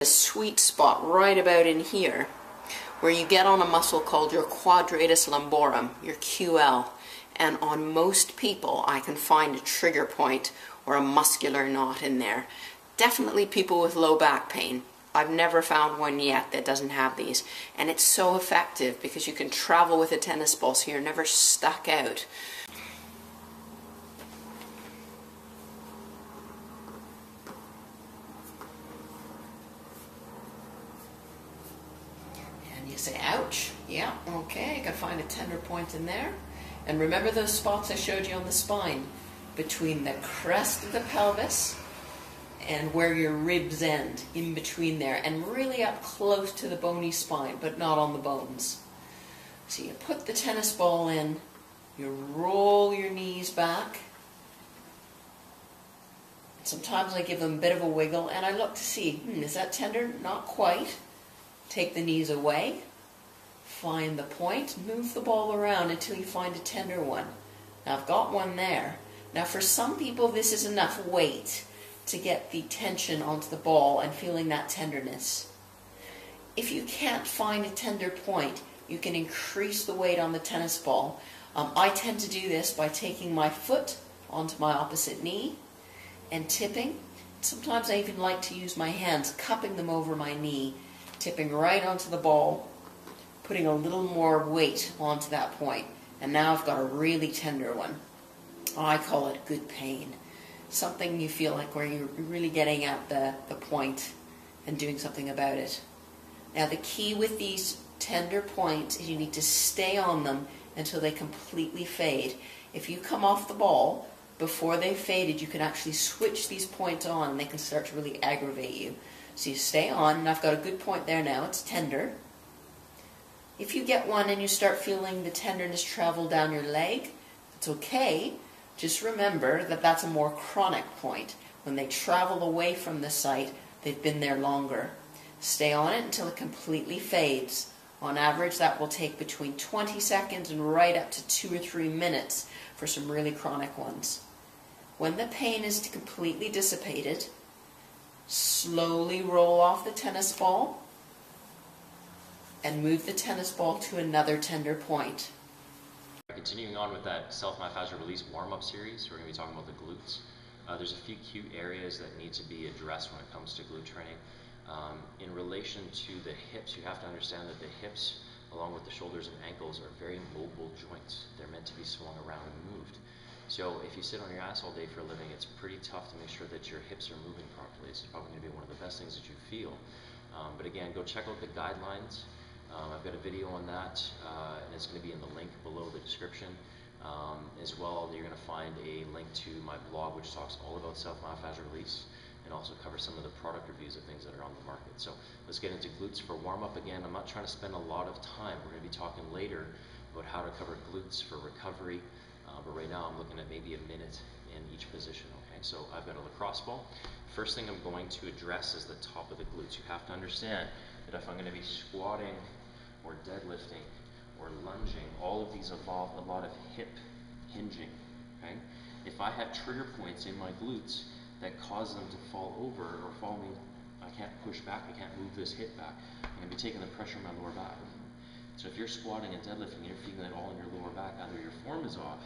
a sweet spot right about in here where you get on a muscle called your quadratus lumborum, your QL, and on most people I can find a trigger point or a muscular knot in there. Definitely people with low back pain. I've never found one yet that doesn't have these, and it's so effective because you can travel with a tennis ball so you're never stuck out. Say ouch. Yeah, okay, I can find a tender point in there. And remember those spots I showed you on the spine between the crest of the pelvis and where your ribs end, in between there, and really up close to the bony spine, but not on the bones. So you put the tennis ball in, you roll your knees back. Sometimes I give them a bit of a wiggle and I look to see, is that tender? Not quite. Take the knees away, find the point, move the ball around until you find a tender one. Now I've got one there. Now for some people this is enough weight to get the tension onto the ball and feeling that tenderness. If you can't find a tender point, you can increase the weight on the tennis ball. I tend to do this by taking my foot onto my opposite knee and tipping. Sometimes I even like to use my hands, cupping them over my knee, tipping right onto the ball, putting a little more weight onto that point. And now I've got a really tender one. I call it good pain. Something you feel like where you're really getting at the point and doing something about it. Now the key with these tender points is you need to stay on them until they completely fade. If you come off the ball before they've faded, you can actually switch these points on and they can start to really aggravate you. So you stay on, and I've got a good point there now, it's tender. If you get one and you start feeling the tenderness travel down your leg, it's okay. Just remember that that's a more chronic point. When they travel away from the site, they've been there longer. Stay on it until it completely fades. On average, that will take between 20 seconds and right up to 2 or 3 minutes for some really chronic ones. When the pain is completely dissipated, slowly roll off the tennis ball and move the tennis ball to another tender point. Continuing on with that self-myofascial release warm-up series, we're going to be talking about the glutes. There's a few key areas that need to be addressed when it comes to glute training. In relation to the hips, you have to understand that the hips, along with the shoulders and ankles, are very mobile joints. They're meant to be swung around and moved. So if you sit on your ass all day for a living, it's pretty tough to make sure that your hips are moving properly. It's probably going to be one of the best things that you feel. But again, go check out the guidelines. I've got a video on that, and it's going to be in the link below the description. As well, you're going to find a link to my blog, which talks all about self-myofascial release and also covers some of the product reviews of things that are on the market. So let's get into glutes for warm-up again. I'm not trying to spend a lot of time. We're going to be talking later about how to cover glutes for recovery. But right now I'm looking at maybe a minute in each position, okay? So I've got a lacrosse ball. First thing I'm going to address is the top of the glutes. You have to understand that if I'm going to be squatting or deadlifting or lunging, all of these involve a lot of hip hinging, okay? If I have trigger points in my glutes that cause them to fall over or fall me, I can't push back, I can't move this hip back, I'm going to be taking the pressure on my lower back. So if you're squatting and deadlifting, you're feeling it all in your lower back, either your form is off,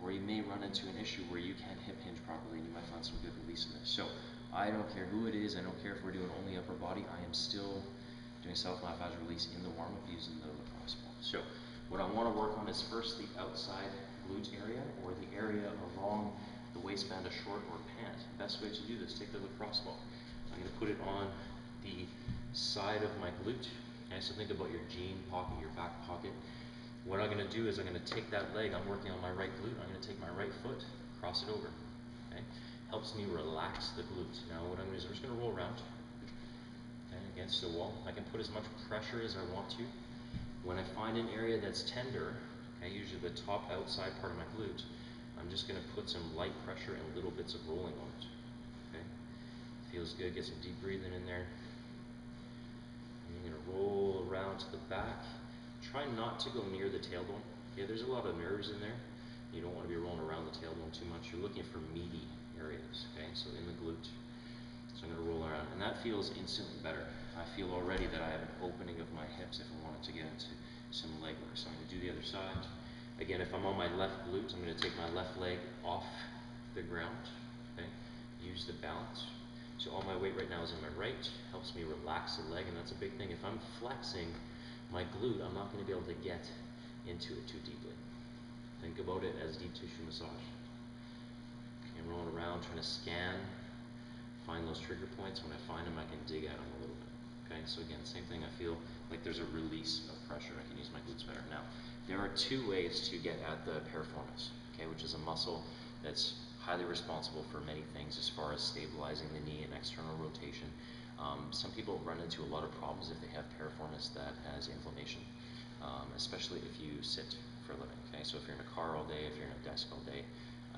or you may run into an issue where you can't hip hinge properly and you might find some good release in this. So I don't care who it is, I don't care if we're doing only upper body, I am still doing self-myofascial release in the warm-up using the lacrosse ball. So what I want to work on is first the outside glute area, or the area along the waistband of short or pant. Best way to do this, take the lacrosse ball. I'm going to put it on the side of my glute. Okay, so think about your jean pocket, your back pocket. What I'm going to do is I'm going to take that leg, I'm working on my right glute, I'm going to take my right foot, cross it over. Okay? Helps me relax the glute. Now what I'm going to do is I'm just going to roll around, okay, against the wall. I can put as much pressure as I want to. When I find an area that's tender, okay, usually the top outside part of my glute, I'm just going to put some light pressure and little bits of rolling on it. Okay? Feels good, get some deep breathing in there. I'm going to roll around to the back. Try not to go near the tailbone. Okay, there's a lot of nerves in there. You don't want to be rolling around the tailbone too much. You're looking for meaty areas. Okay, so in the glute. So I'm going to roll around, and that feels instantly better. I feel already that I have an opening of my hips if I wanted to get into some leg work. So I'm going to do the other side. Again, if I'm on my left glute, I'm going to take my left leg off the ground. Okay? Use the balance. So all my weight right now is in my right. Helps me relax the leg, and that's a big thing. If I'm flexing my glute, I'm not going to be able to get into it too deeply. Think about it as deep tissue massage. Okay, I'm rolling around, trying to scan, find those trigger points. When I find them, I can dig at them a little bit. Okay, so again, same thing. I feel like there's a release of pressure. I can use my glutes better. Now, there are two ways to get at the piriformis, okay, which is a muscle that's highly responsible for many things as far as stabilizing the knee and external rotation. Some people run into a lot of problems if they have piriformis that has inflammation, especially if you sit for a living. Okay, so if you're in a car all day, if you're in a desk all day,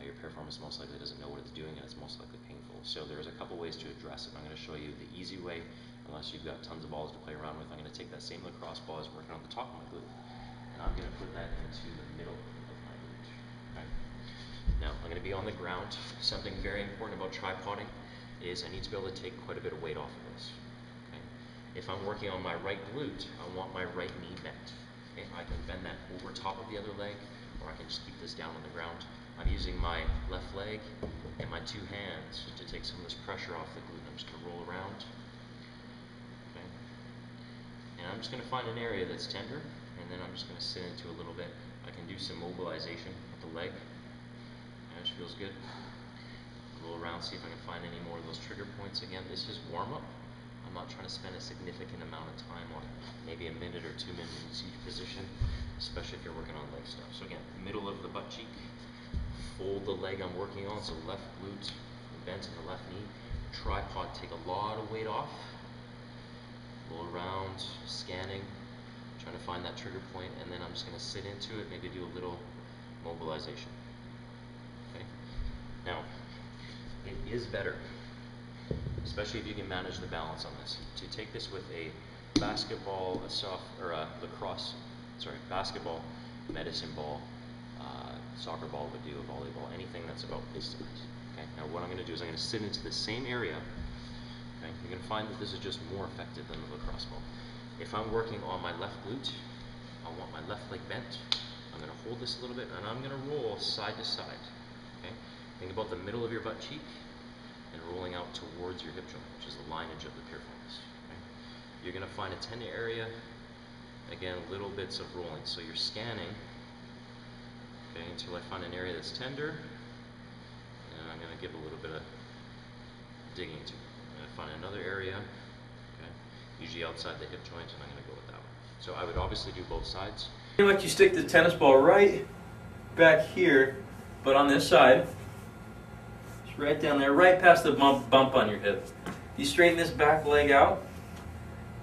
your piriformis most likely doesn't know what it's doing, and it's most likely painful. So there's a couple ways to address it. I'm going to show you the easy way, unless you've got tons of balls to play around with. I'm going to take that same lacrosse ball that's working on the top of my glute, and I'm going to put that into the middle of my glute. Okay? Now, I'm going to be on the ground. Something very important about tripoding is I need to be able to take quite a bit of weight off of this. Okay? If I'm working on my right glute, I want my right knee bent. Okay? I can bend that over top of the other leg, or I can just keep this down on the ground. I'm using my left leg and my two hands to take some of this pressure off the glute. I'm just going to roll around. Okay? And I'm just going to find an area that's tender, and then I'm just going to sit into a little bit. I can do some mobilization with the leg. That feels good. Roll around, see if I can find any more of those trigger points. Again, this is warm-up. I'm not trying to spend a significant amount of time on it. Maybe a minute or 2 minutes in each position, especially if you're working on leg stuff. So again, middle of the butt cheek. Fold the leg I'm working on, so left glute bent in the left knee. Tripod, take a lot of weight off. Roll around, scanning, trying to find that trigger point, and then I'm just going to sit into it, maybe do a little mobilization. Okay. Now, it is better, especially if you can manage the balance on this, to take this with a basketball, basketball, medicine ball, soccer ball would do, a volleyball, anything that's about this size. Okay. Now what I'm going to do is I'm going to sit into the same area. Okay. You're going to find that this is just more effective than the lacrosse ball. If I'm working on my left glute, I want my left leg bent. I'm going to hold this a little bit, and I'm going to roll side to side. Okay. Think about the middle of your butt cheek and rolling out towards your hip joint, which is the lineage of the piriformis. Okay. You're going to find a tender area. Again, little bits of rolling. So you're scanning. Okay, until I find an area that's tender, and I'm going to give a little bit of digging to it. I'm going to find another area, okay, usually outside the hip joint, and I'm going to go with that one. So I would obviously do both sides. Like you stick the tennis ball right back here, but on this side, it's right down there, right past the bump on your hip. You straighten this back leg out,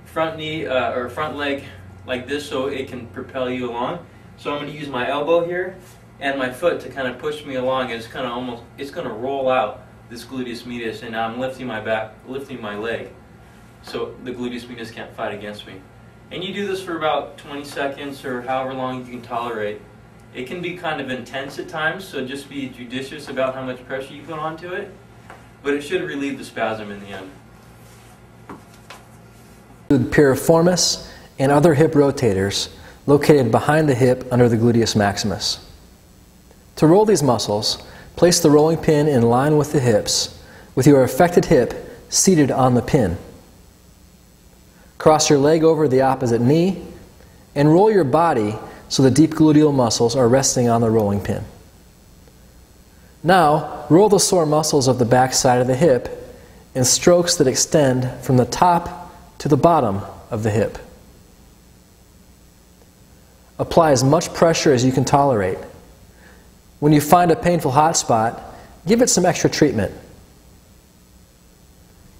front knee or front leg like this, so it can propel you along. So I'm going to use my elbow here and my foot to kind of push me along. It's kind of it's going to roll out this gluteus medius, and now I'm lifting my leg, so the gluteus medius can't fight against me. And you do this for about 20 seconds or however long you can tolerate. It can be kind of intense at times, so just be judicious about how much pressure you put onto it, but it should relieve the spasm in the end. Piriformis and other hip rotators located behind the hip under the gluteus maximus. To roll these muscles, place the rolling pin in line with the hips, with your affected hip seated on the pin. Cross your leg over the opposite knee, and roll your body so the deep gluteal muscles are resting on the rolling pin. Now, roll the sore muscles of the back side of the hip in strokes that extend from the top to the bottom of the hip. Apply as much pressure as you can tolerate. When you find a painful hot spot, give it some extra treatment.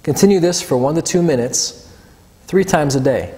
Continue this for 1 to 2 minutes, 3 times a day.